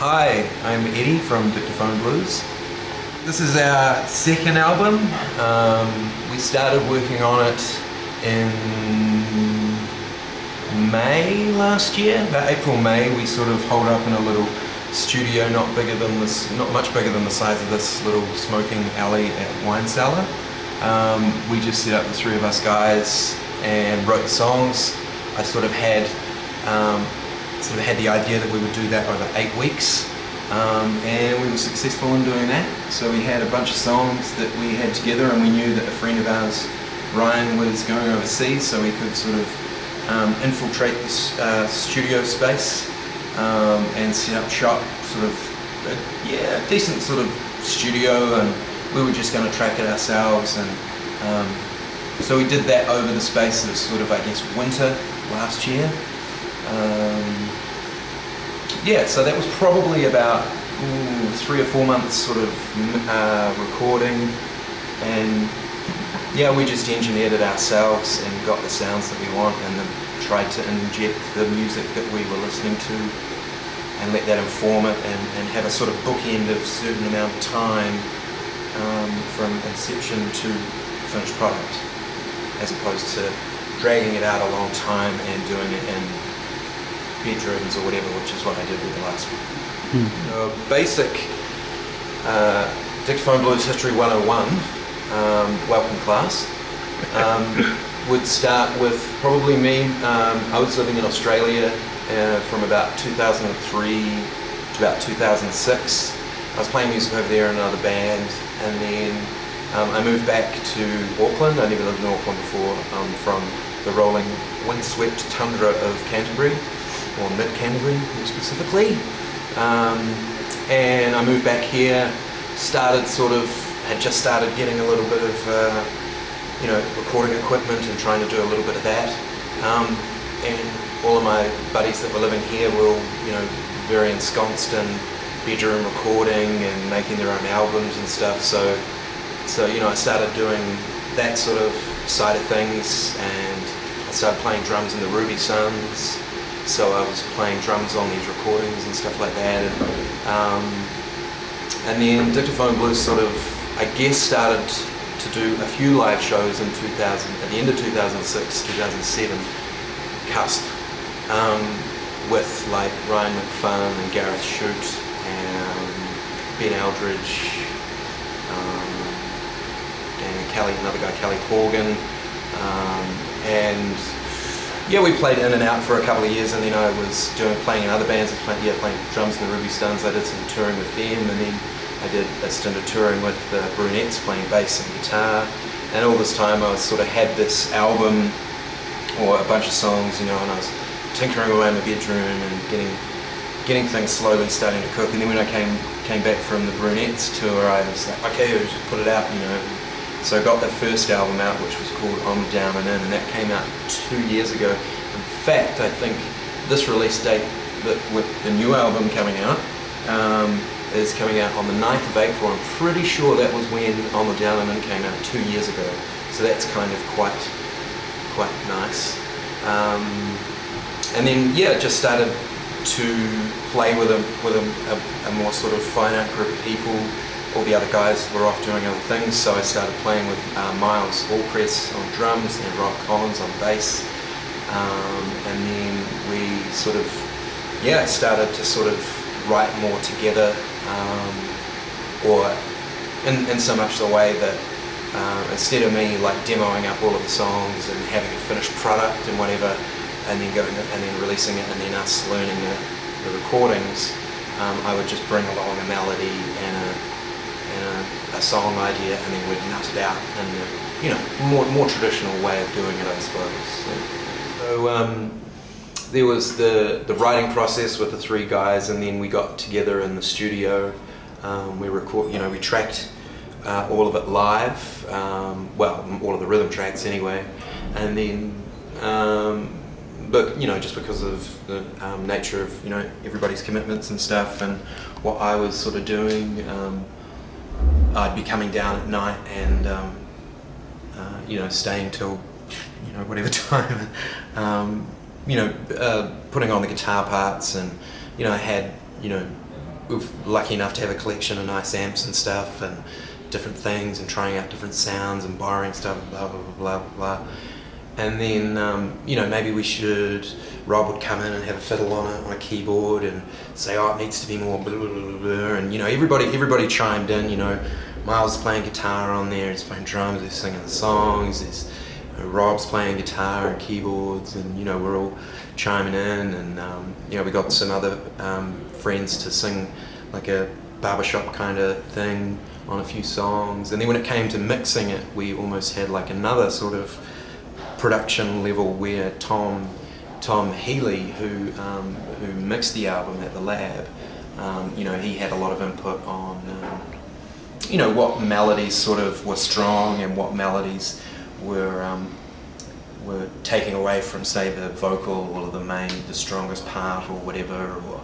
Hi, I'm Eddie from Dictaphone Blues. This is our second album. We started working on it in May last year, about April, May. We sort of holed up in a little studio, not much bigger than the size of this little smoking alley at Wine Cellar. We just set up, the three of us guys, and wrote the songs. I sort of had the idea that we would do that over 8 weeks, and we were successful in doing that. So we had a bunch of songs that we had together, and we knew that a friend of ours, Ryan, was going overseas, so we could sort of infiltrate this studio space and set up shop, sort of a decent sort of studio, and we were just going to track it ourselves. And so we did that over the space of sort of, I guess, winter last year. So that was probably about 3 or 4 months sort of recording, and we just engineered it ourselves and got the sounds that we want, and then tried to inject the music that we were listening to and let that inform it, and have a sort of bookend of a certain amount of time from inception to finished product, as opposed to dragging it out a long time and doing it in bedrooms or whatever, which is what I did with the last one. Basic Dictaphone Blues History 101, welcome class, would start with probably me. I was living in Australia from about 2003 to about 2006. I was playing music over there in another band, and then I moved back to Auckland. I never lived in Auckland before. I'm from the rolling windswept tundra of Canterbury, or mid-Canterbury more specifically. And I moved back here, had just started getting a little bit of recording equipment and trying to do a little bit of that. And all of my buddies that were living here were all, very ensconced in bedroom recording and making their own albums and stuff. So I started doing that sort of side of things, and I started playing drums in the Ruby Suns. So I was playing drums on these recordings and stuff like that. And then Dictaphone Blues sort of, I guess, started to do a few live shows in 2000, at the end of 2006, 2007 cusp, with like Ryan McFun and Gareth Shute and Ben Aldridge, and another guy, Kelly Corgan, and we played in and out for a couple of years, and then I was playing in other bands. I was playing drums in the Ruby Stuns. I did some touring with them, and then I did a stint of touring with the Brunettes, playing bass and guitar. And all this time I was sort of had this album, or a bunch of songs, and I was tinkering away in my bedroom and getting things slowly starting to cook. And then when I came back from the Brunettes tour, I was like, okay, I'll just put it out, So I got the first album out, which was called On, Down and In, and that came out 2 years ago. In fact, I think this release date, with the new album coming out, is coming out on the 9th of April. I'm pretty sure that was when On the Down and In came out 2 years ago. So that's kind of quite nice. And then just started to play with a more sort of finite group of people. All the other guys were off doing other things, so I started playing with Miles Allpress on drums and Rob Collins on bass. And then we sort of, started to sort of write more together, or in so much the way that instead of me like demoing up all of the songs and having a finished product and whatever, and then releasing it, and then us learning the recordings, I would just bring along a melody and a song idea, and then we'd nut it out in the more traditional way of doing it, I suppose. So there was the writing process with the three guys, and then we got together in the studio. We tracked all of it live, all of the rhythm tracks anyway, and then but just because of the nature of everybody's commitments and stuff, and what I was sort of doing, I'd be coming down at night and staying till whatever time, putting on the guitar parts, and I had we're lucky enough to have a collection of nice amps and stuff and different things and trying out different sounds and borrowing stuff, blah blah blah blah blah. And then you know, maybe we should, Rob would come in and have a fiddle on a keyboard and say, oh, it needs to be more blah blah blah blah, and you know, everybody chimed in. You know, Miles playing guitar on there, he's playing drums, he's singing the songs, there's Rob's playing guitar and keyboards, and you know, we're all chiming in, and you know, we got some other friends to sing like a barbershop kind of thing on a few songs. And then when it came to mixing it, we almost had like another sort of production level where Tom Healy, who mixed the album at the lab, you know, he had a lot of input on you know, what melodies sort of were strong and what melodies were taking away from, say, the vocal or the strongest part or whatever, or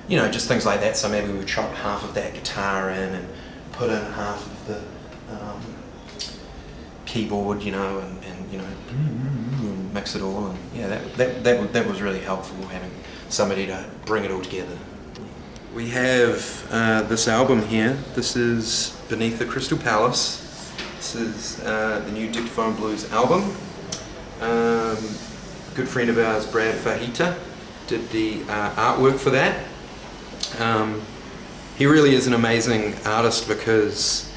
you know, just things like that. So maybe we would chop half of that guitar in and put in half of the keyboard, you know, and you know, mix it all, and yeah, that was really helpful, having somebody to bring it all together. We have this album here. This is Beneath the Crystal Palace. This is the new Dictaphone Blues album. A good friend of ours, Brad Fajita, did the artwork for that. He really is an amazing artist because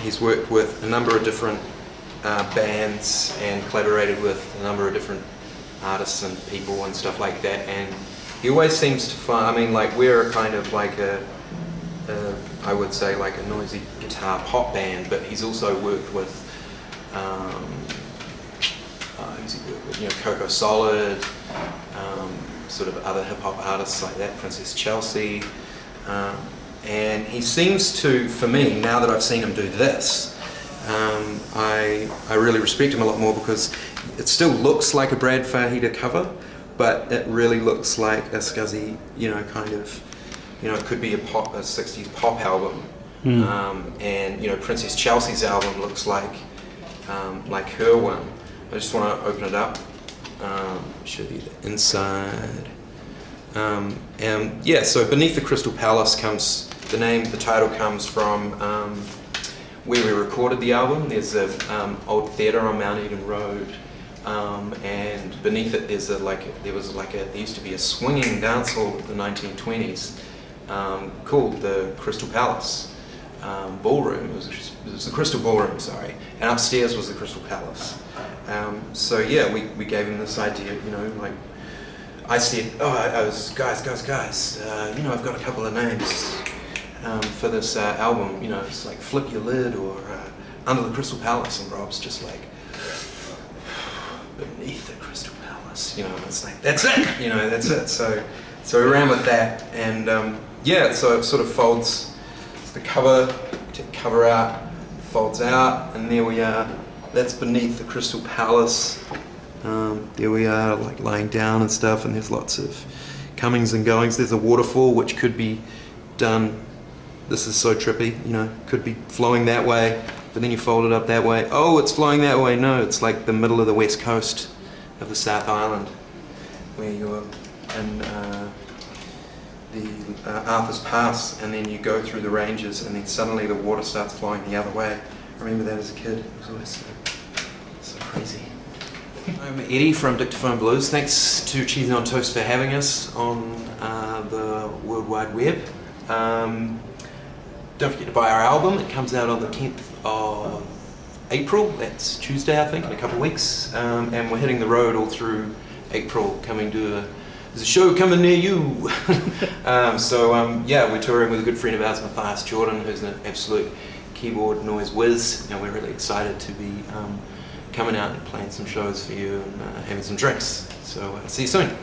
he's worked with a number of different bands and collaborated with a number of different artists and people and stuff like that, and he always seems to find, I mean, like, we're kind of like I would say like a noisy guitar pop band, but he's also worked with who's he worked with? You know, Coco Solid, sort of other hip hop artists like that, Princess Chelsea. And he seems to, for me, now that I've seen him do this, I really respect him a lot more, because it still looks like a Brad Fajita cover, but it really looks like a scuzzy, you know, kind of, you know, it could be a 60s pop album. And, you know, Princess Chelsea's album looks like her one. I just want to open it up. Should be the inside. And yeah, so Beneath the Crystal Palace comes, the title comes from where we recorded the album. There's a old theatre on Mount Eden Road, and beneath it there used to be a swinging dance hall in the 1920s called the Crystal Palace Ballroom. It was the Crystal Ballroom, sorry, and upstairs was the Crystal Palace. So yeah, we gave him this idea, you know, like, I said, guys, you know, I've got a couple of names for this album, you know, it's like Flip Your Lid or Under the Crystal Palace, and Rob's just like, Beneath the Crystal Palace, you know, and it's like, that's it, you know, that's it. So we ran with that, and yeah, so it sort of folds, the cover out, folds out, and there we are. That's Beneath the Crystal Palace. There we are, like lying down and stuff, and there's lots of comings and goings. There's a waterfall which could be done, this is so trippy, you know, could be flowing that way, but then you fold it up that way. Oh, it's flowing that way. No, it's like the middle of the west coast of the South Island, where you're in the Arthur's Pass, and then you go through the ranges, and then suddenly the water starts flowing the other way. I remember that as a kid. It was always so crazy. I'm Eddie from Dictaphone Blues. Thanks to Cheese on Toast for having us on the World Wide Web. Don't forget to buy our album. It comes out on the 10th of April. That's Tuesday, I think, in a couple of weeks. And we're hitting the road all through April, there's a show coming near you. Yeah, we're touring with a good friend of ours, Matthias Jordan, who's an absolute keyboard noise whiz, and we're really excited to be coming out and playing some shows for you and having some drinks. So see you soon.